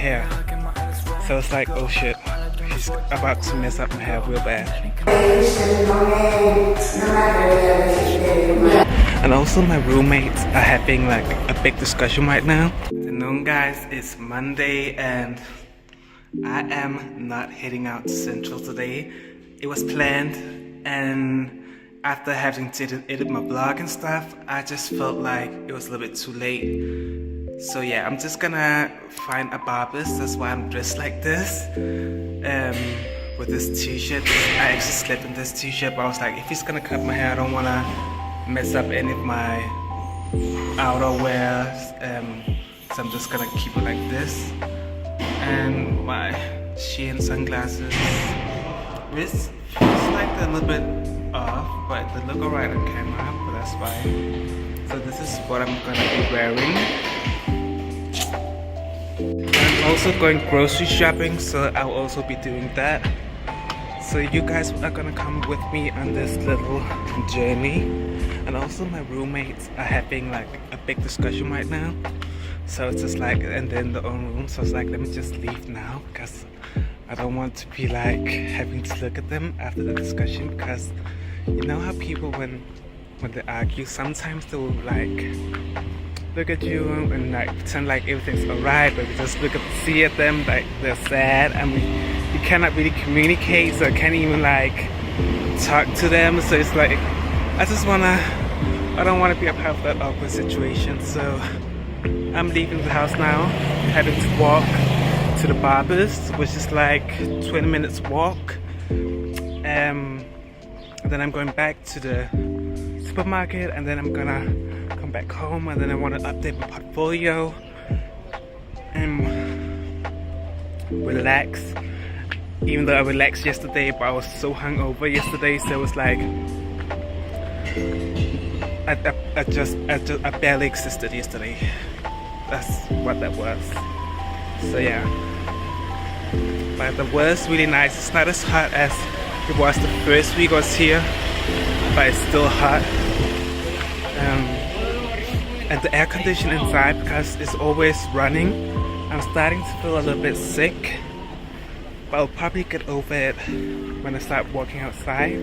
hair. So it's like, oh shit, she's about to mess up my hair real bad. And also my roommates are having like a big discussion right now. Good afternoon guys, it's Monday and I am not heading out to Central today. It was planned, and after having to edit my blog and stuff, I just felt like it was a little bit too late. So yeah, I'm just gonna find a barber's. That's why I'm dressed like this. With this t-shirt. I actually slept in this t-shirt, but I was like, if he's gonna cut my hair, I don't wanna mess up any of my outerwear. So I'm just gonna keep it like this. And my Shein sunglasses. This feels like a little bit off, but they look alright on camera, but that's fine. So this is what I'm gonna be wearing. I'm also going grocery shopping, so I'll also be doing that. So you guys are gonna come with me on this little journey. And also my roommates are having like a big discussion right now. So it's just like, and then their own room, so it's like, let me just leave now because I don't want to be like having to look at them after the discussion, because you know how people when they argue, sometimes they will like look at you and like pretend like everything's alright, but you just see at them like they're sad, and you cannot really communicate, so I can't even like talk to them. So it's like, I don't wanna be a part of that awkward situation. So I'm leaving the house now, heading to walk to the barber's, which is like 20 minutes walk. And then I'm going back to the supermarket, and then I'm gonna come back home, and then I want to update my portfolio and relax. Even though I relaxed yesterday, but I was so hungover yesterday, so it was like I barely existed yesterday. That's what that was. So yeah, but the weather's really nice. It's not as hot as it was the first week I was here, but it's still hot. And the air conditioning inside, because it's always running, I'm starting to feel a little bit sick, but I'll probably get over it when I start walking outside.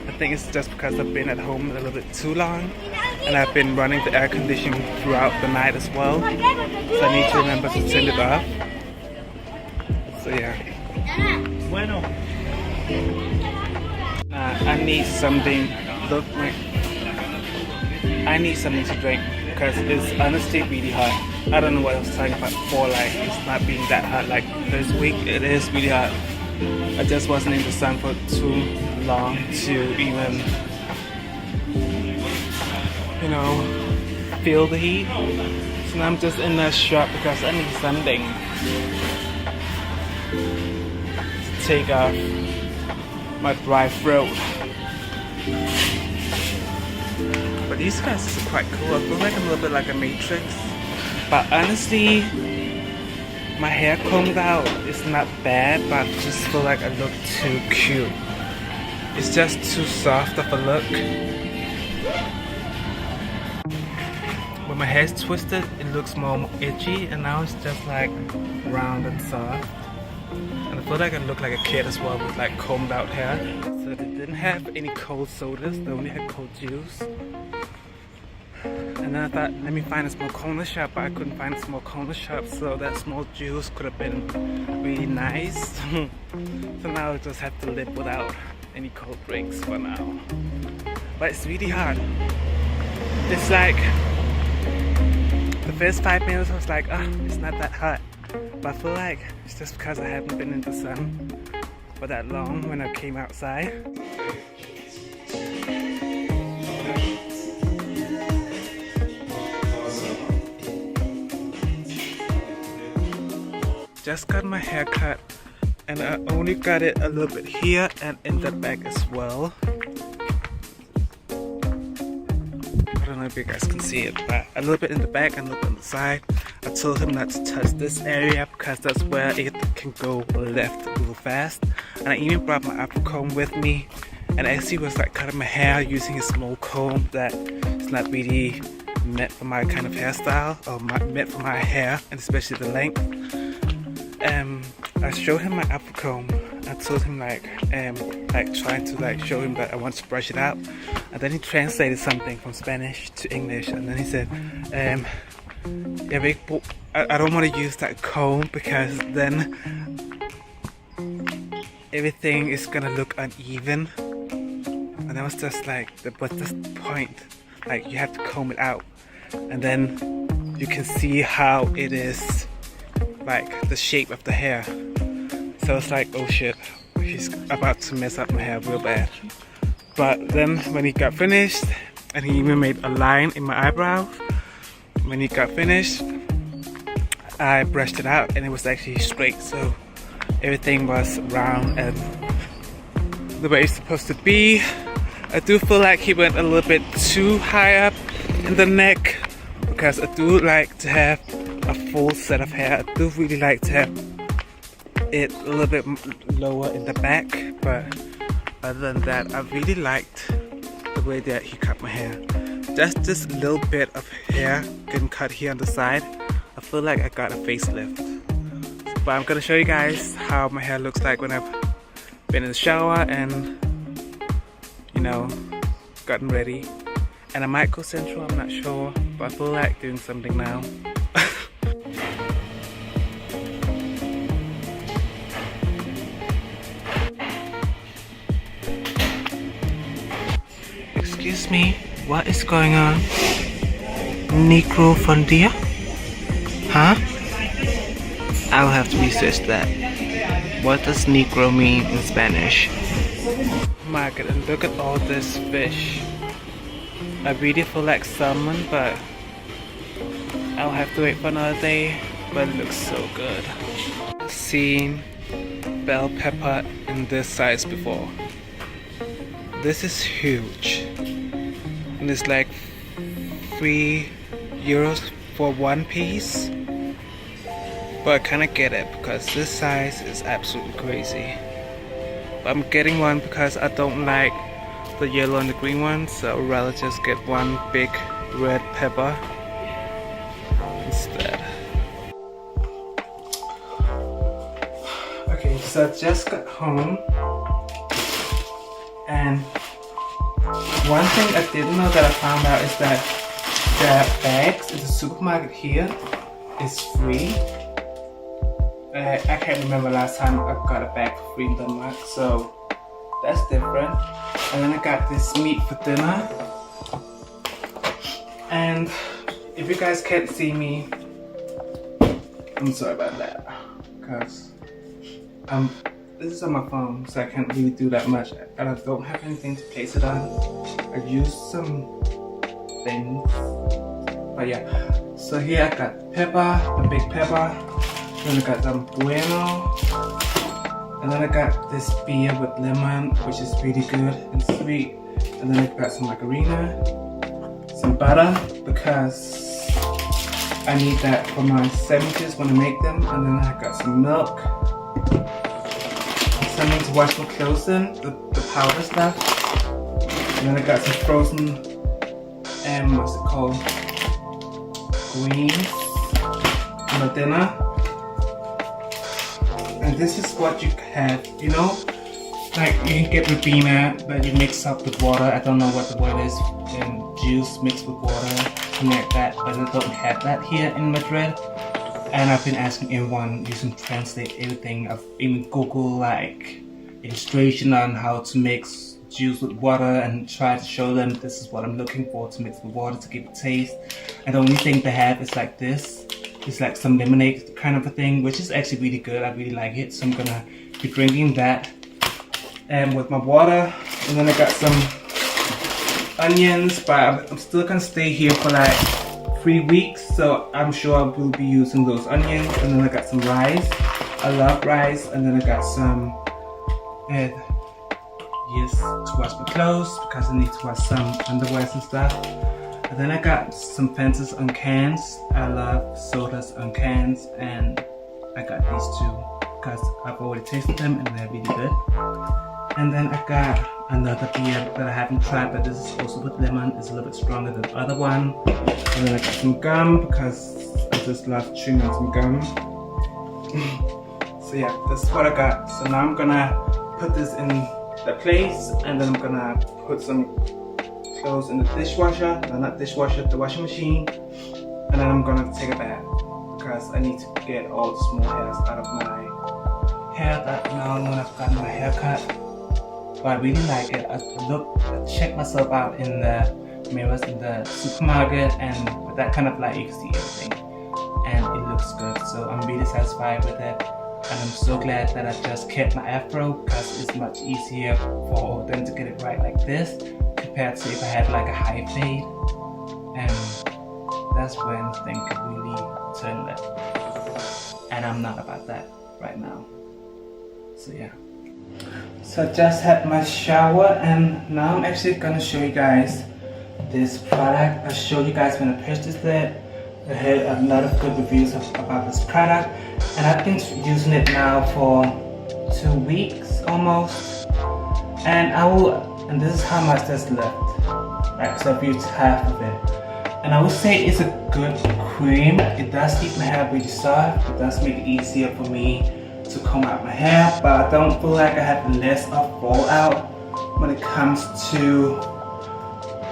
I think it's just because I've been at home a little bit too long, and I've been running the air conditioning throughout the night as well, so I need to remember to turn it off. So yeah. I need something. Look, I need something to drink because it's honestly really hot. I don't know what I was talking about before, like it's not being that hot. Like this week, it is really hot. I just wasn't in the sun for too long to even, you know, feel the heat. So now I'm just in the shop because I need something to take off my dry throat. But these guys are quite cool. I feel like I'm a little bit like a Matrix. But honestly, my hair combed out is not bad, but I just feel like I look too cute. It's just too soft of a look. When my hair's twisted, it looks more edgy, and now it's just like round and soft. And I feel like I look like a kid as well with like combed out hair. So they didn't have any cold sodas, they only had cold juice. And then I thought, let me find a small corner shop, but I couldn't find a small corner shop, so that small juice could have been really nice. So now I just have to live without any cold drinks for now. But it's really hard. It's like the first 5 minutes I was like, it's not that hot. But I feel like it's just because I haven't been in the sun for that long when I came outside. Just got my hair cut, and I only got it a little bit here and in the back as well. I don't know if you guys can see it, but a little bit in the back and a little bit on the side. I told him not to touch this area because that's where it can go left real fast. And I even brought my Afro comb with me, and as he was like cutting my hair using a small comb that is not really meant for my kind of hairstyle, or meant for my hair, and especially the length. I showed him my apple comb. I told him like trying to like show him that I want to brush it out, and then he translated something from Spanish to English, and then he said, yeah, I don't want to use that comb because then everything is gonna look uneven. And I was just like, what's the point? Like, you have to comb it out, and then you can see how it is, like the shape of the hair. So it's like, oh shit, he's about to mess up my hair real bad. But then when he got finished, and he even made a line in my eyebrow, when he got finished, I brushed it out and it was actually straight, so everything was round and the way it's supposed to be. I do feel like he went a little bit too high up in the neck, because I do like to have a full set of hair. I do really like to have it a little bit lower in the back, but other than that, I really liked the way that he cut my hair. Just this little bit of hair getting cut here on the side, I feel like I got a facelift. But I'm gonna show you guys how my hair looks like when I've been in the shower and, you know, gotten ready. And I might go central, I'm not sure, but I feel like doing something now. Excuse me, what is going on? Negro Fondia? Huh? I'll have to research that. What does Negro mean in Spanish? My god, and look at all this fish. I really feel like salmon, but I'll have to wait for another day. But it looks so good. Seen bell pepper in this size before. This is huge. And it's like €3 for one piece. But I kinda get it because this size is absolutely crazy. But I'm getting one because I don't like the yellow and the green one, so I'd rather just get one big red pepper instead. Okay, so I just got home, and one thing I didn't know that I found out is that the bags in the supermarket here is free. I can't remember last time I got a bag for free in Denmark, so that's different. And then I got this meat for dinner. And if you guys can't see me, I'm sorry about that, because this is on my phone, so I can't really do that much, and I don't have anything to place it on. I used some things, but yeah. So here I got pepper, the big pepper. Then I got some bueno, and then I got this beer with lemon, which is really good and sweet. And then I got some margarina, some butter, because I need that for my sandwiches when I make them. And then I got some milk, something to wash my clothes in, the powder stuff. And then I got some frozen, what's it called, greens for my dinner. And this is what you have, you know, like you can get Ribena that you mix up with water. I don't know what the word is, and juice mixed with water, something like that, but I don't have that here in Madrid. And I've been asking everyone, you can translate everything. I've even Googled like illustration on how to mix juice with water and try to show them this is what I'm looking for to mix with water to give it taste. And the only thing they have is like this. It's like some lemonade kind of a thing, which is actually really good. I really like it, so I'm gonna be drinking that and with my water. And then I got some onions, but I'm still gonna stay here for like 3 weeks, so I'm sure I will be using those onions. And then I got some rice. I love rice. And then I got some yes, to wash my clothes because I need to wash some underwears and stuff. And then I got some Fantas on cans. I love sodas on cans, and I got these two because I've already tasted them and they're really good. And then I got another beer that I haven't tried, but this is also with lemon. It's a little bit stronger than the other one. And then I got some gum because I just love chewing on some gum. So yeah, this is what I got. So now I'm gonna put this in the place, and then I'm gonna put some clothes in the dishwasher, no, not dishwasher, the washing machine, and then I'm gonna take a bath because I need to get all the small hairs out of my hair that now when I've gotten my hair cut. But I really like it. I checked myself out in the mirrors in the supermarket, and with that kind of light you can see everything, and it looks good. So I'm really satisfied with it, and I'm so glad that I just kept my afro because it's much easier for them to get it right like this compared to if I had like a high fade, and that's when things could really turn left, and I'm not about that right now. So yeah. So I just had my shower, and now I'm actually gonna show you guys this product. I showed you guys when I purchased it. I heard a lot of good reviews about this product, and I've been using it now for 2 weeks almost. And this is how much there's left. Right, so I've used half of it. And I would say it's a good cream. It does keep my hair really soft. It does make it easier for me to comb out my hair, but I don't feel like I have less of fallout when it comes to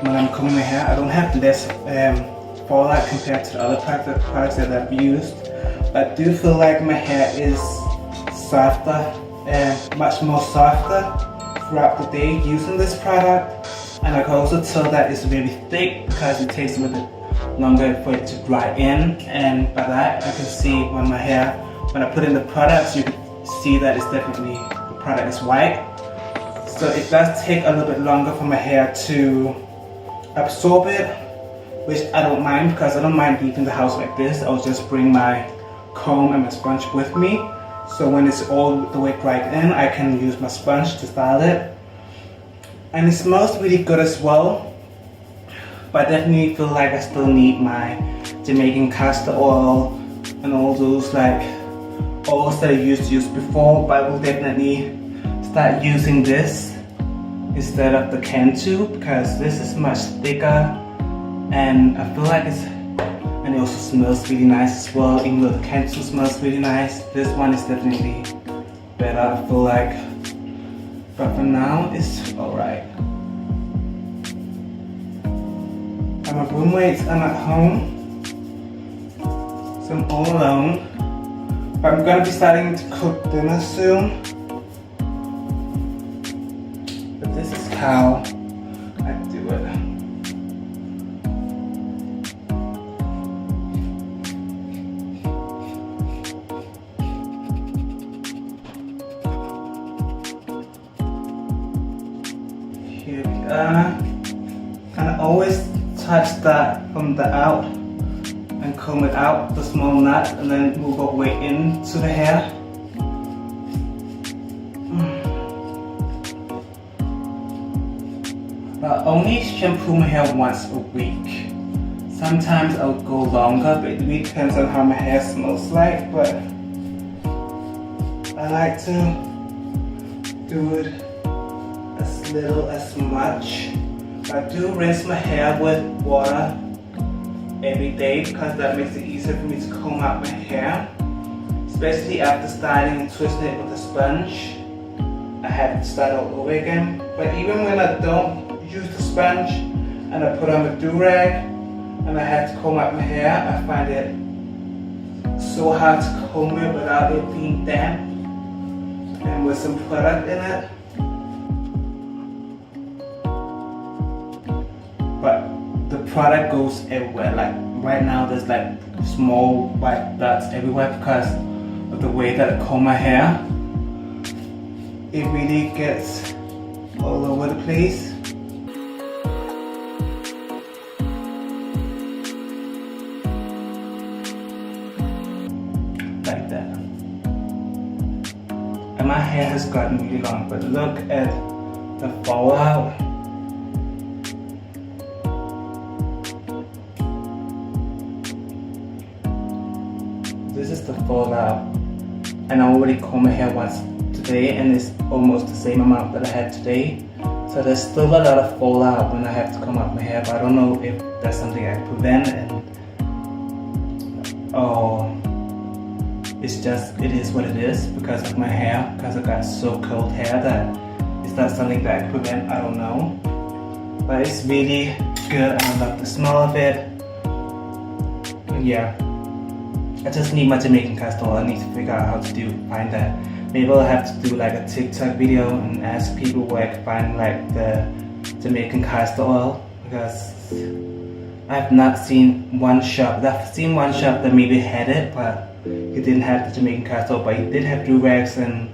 when I'm combing my hair. I don't have less fallout compared to the other products that I've used. But I do feel like my hair is softer and much more softer throughout the day using this product. And I can also tell that it's really thick because it takes a little bit longer for it to dry in. And by that I can see when my hair, when I put in the products, you can see that it's definitely, the product is white. So it does take a little bit longer for my hair to absorb it, which I don't mind because I don't mind leaving the house like this. I'll just bring my comb and my sponge with me. So when it's all the way dried in, I can use my sponge to style it. And it smells really good as well. But I definitely feel like I still need my Jamaican castor oil and all those like oils that I used to use before. But I will definitely start using this instead of the Cantu because this is much thicker, and I feel like it's, and it also smells really nice as well. Even though the Cantu smells really nice, this one is definitely better, I feel like. But for now, it's alright. And my roommates, I'm at home, so I'm all alone. But I'm gonna be starting to cook dinner soon. But this is how I do it. Here we are. And I always touch that from the out and comb it out, the small knot, and then move our way into the hair. I only shampoo my hair once a week. Sometimes I'll go longer, but it really depends on how my hair smells like. But I like to do it as little as much. I do rinse my hair with water every day because that makes it easier for me to comb out my hair, especially after styling and twisting it with a sponge. I have to start all over again. But even when I don't use the sponge and I put on a do-rag and I have to comb out my hair, I find it so hard to comb it without it being damp and with some product in it. But the product goes everywhere. Like right now there's like small white dots everywhere because of the way that I comb my hair. It really gets all over the place. Like that. And my hair has gotten really long, but look at the fallout. This is the fallout, and I already combed my hair once today, and it's almost the same amount that I had today. So there's still a lot of fallout when I have to comb out my hair, but I don't know if that's something I prevent, and or it is what it is because of my hair, because I got so cold hair that it's not something that I prevent, I don't know. But it's really good and I love the smell of it. And yeah, I just need my Jamaican castor oil. I need to figure out how to find that. Maybe I'll have to do like a TikTok video and ask people where I can find like the Jamaican castor oil, because I have not seen one shop. I've seen one shop that maybe had it, but he didn't have the Jamaican castor oil, but he did have do-rags and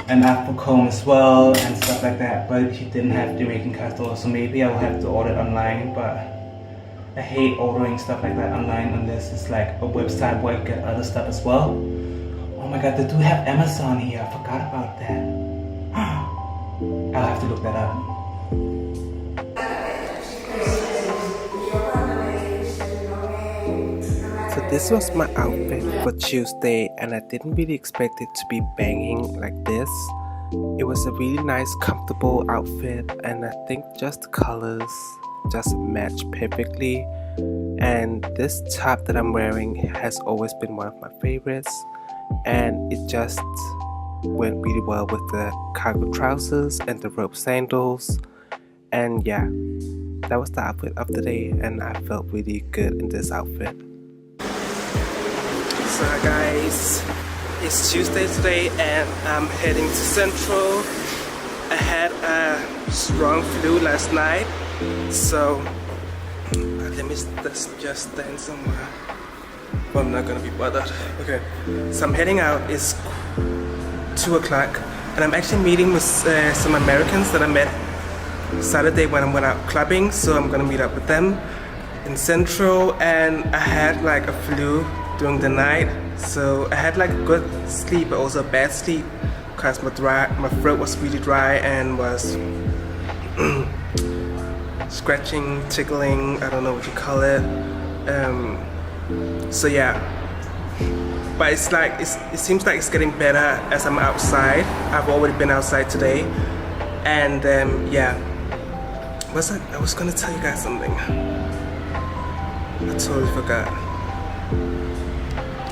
apple comb as well and stuff like that, but he didn't have Jamaican castor oil, so maybe I'll have to order it online. But I hate ordering stuff like that online unless it's like a website where I get other stuff as well. Oh my god, they do have Amazon here, I forgot about that. I'll have to look that up. So this was my outfit for Tuesday, and I didn't really expect it to be banging like this. It was a really nice, comfortable outfit, and I think just the colors just match perfectly. And this top that I'm wearing has always been one of my favorites, and it just went really well with the cargo trousers and the rope sandals. And yeah, that was the outfit of the day, and I felt really good in this outfit. So guys, it's Tuesday today and I'm heading to Central. I had a strong flu last night, so let me just stand somewhere. Well, I'm not gonna be bothered. Okay, so I'm heading out. It's 2 o'clock and I'm actually meeting with some Americans that I met Saturday when I went out clubbing, so I'm gonna meet up with them in Central. And I had like a flu during the night, so I had like a good sleep but also a bad sleep because my throat was really dry and was scratching, tickling, I don't know what you call it. So yeah, but it's like it seems like it's getting better as I'm outside. I've already been outside today, and yeah, I was gonna tell you guys something. I totally forgot.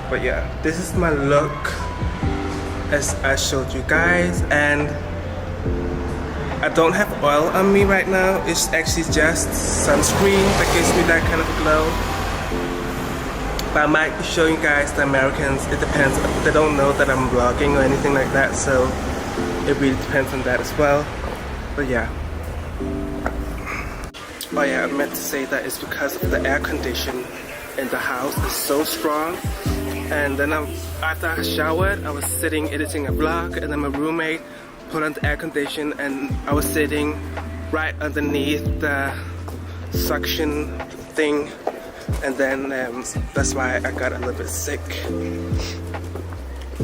But yeah, this is my look as I showed you guys, and I don't have oil on me right now. It's actually just sunscreen that gives me that kind of glow. But I might be showing you guys the Americans. It depends. They don't know that I'm vlogging or anything like that, so it really depends on that as well. But yeah. Oh yeah, I meant to say that it's because of the air condition in the house is so strong. And then after I showered, I was sitting editing a vlog, and then my roommate put on the air condition, and I was sitting right underneath the suction thing, and then that's why I got a little bit sick.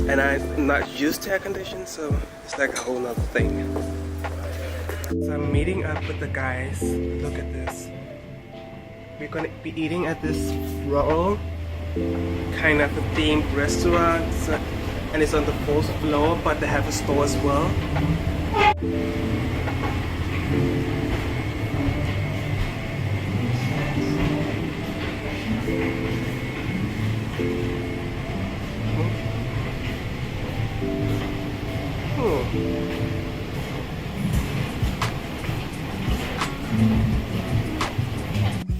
And I'm not used to air conditioning, so it's like a whole nother thing. So I'm meeting up with the guys. Look at this. We're gonna be eating at this roll, kind of a themed restaurant, and it's on the 4th floor, but they have a store as well.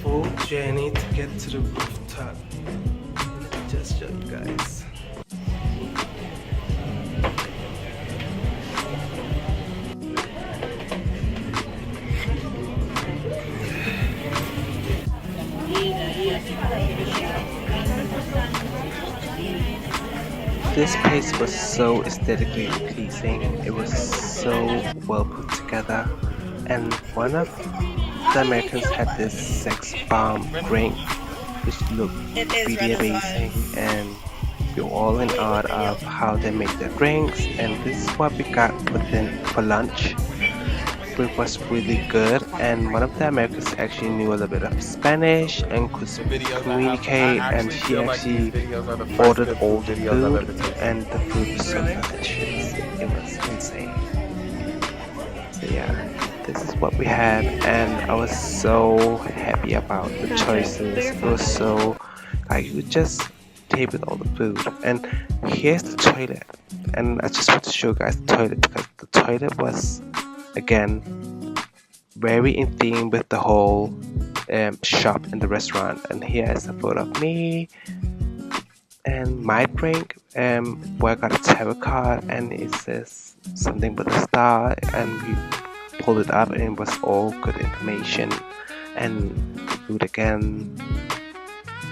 Full journey to get to the rooftop. Let me just show you guys. This place was so aesthetically pleasing. It was so well put together, and one of the Americans had this sex bomb drink which looked really amazing, and we were all in awe of how they make their drinks. And this is what we got for lunch. It was really good, and one of the Americans actually knew a little bit of Spanish and could communicate, and she actually ordered all the food, and the food was so delicious. It was insane. So yeah, this is what we had, and I was so happy about the choices. It was so like you just table with all the food. And here's the toilet, and I just want to show you guys the toilet because the toilet was again very in theme with the whole shop and the restaurant. And here is a photo of me and my drink, where I got a tarot card and it says something with a star, and we pulled it up and it was all good information. And the food again,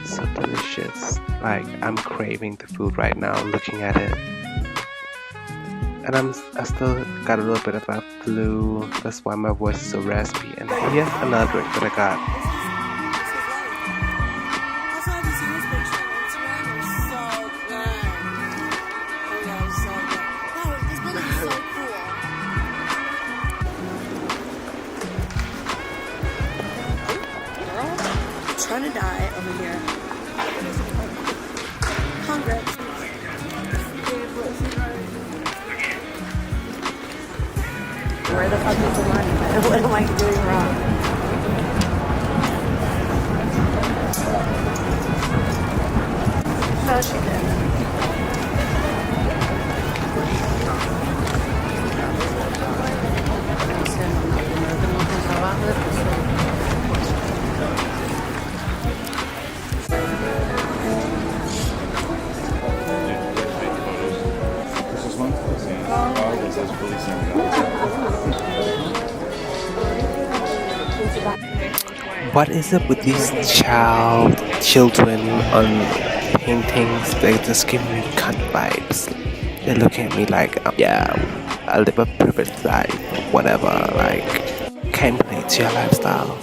so delicious. Like, I'm craving the food right now looking at it. And I still got a little bit of a flu, that's why my voice is so raspy. And here's another drink that I got. Trying to die over here. Congrats. Where the fuck is the money? What am I doing wrong? No, she didn't. What is it with these children on paintings? They just give me cunt vibes. They're looking at me like, yeah, I live a privileged life, whatever, like, can't relate to your lifestyle.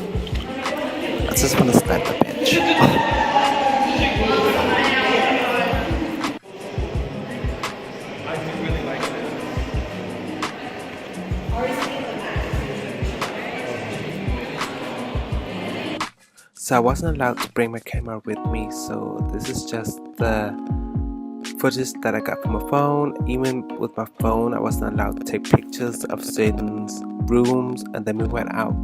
I just want to slap the bitch. So I wasn't allowed to bring my camera with me, so this is just the footage that I got from my phone. Even with my phone, I wasn't allowed to take pictures of certain rooms. And then we went out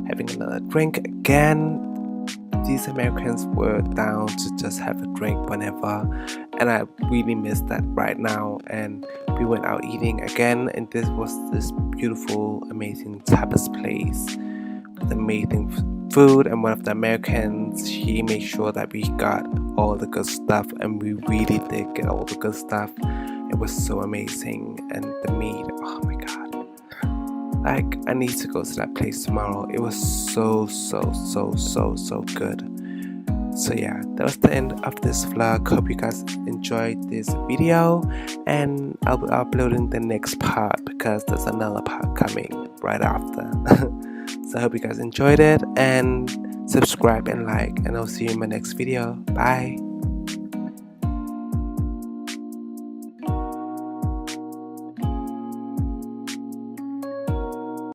having another drink again. These Americans were down to just have a drink whenever, and I really miss that right now. And we went out eating again, and this was this beautiful, amazing tapas place with amazing food. And one of the Americans, he made sure that we got all the good stuff, and we really did get all the good stuff. It was so amazing. And the meat, oh my god, like, I need to go to that place tomorrow. It was so good. So yeah, that was the end of this vlog. Hope you guys enjoyed this video, and I'll be uploading the next part because there's another part coming right after. So I hope you guys enjoyed it, and subscribe and like, and I'll see you in my next video. Bye.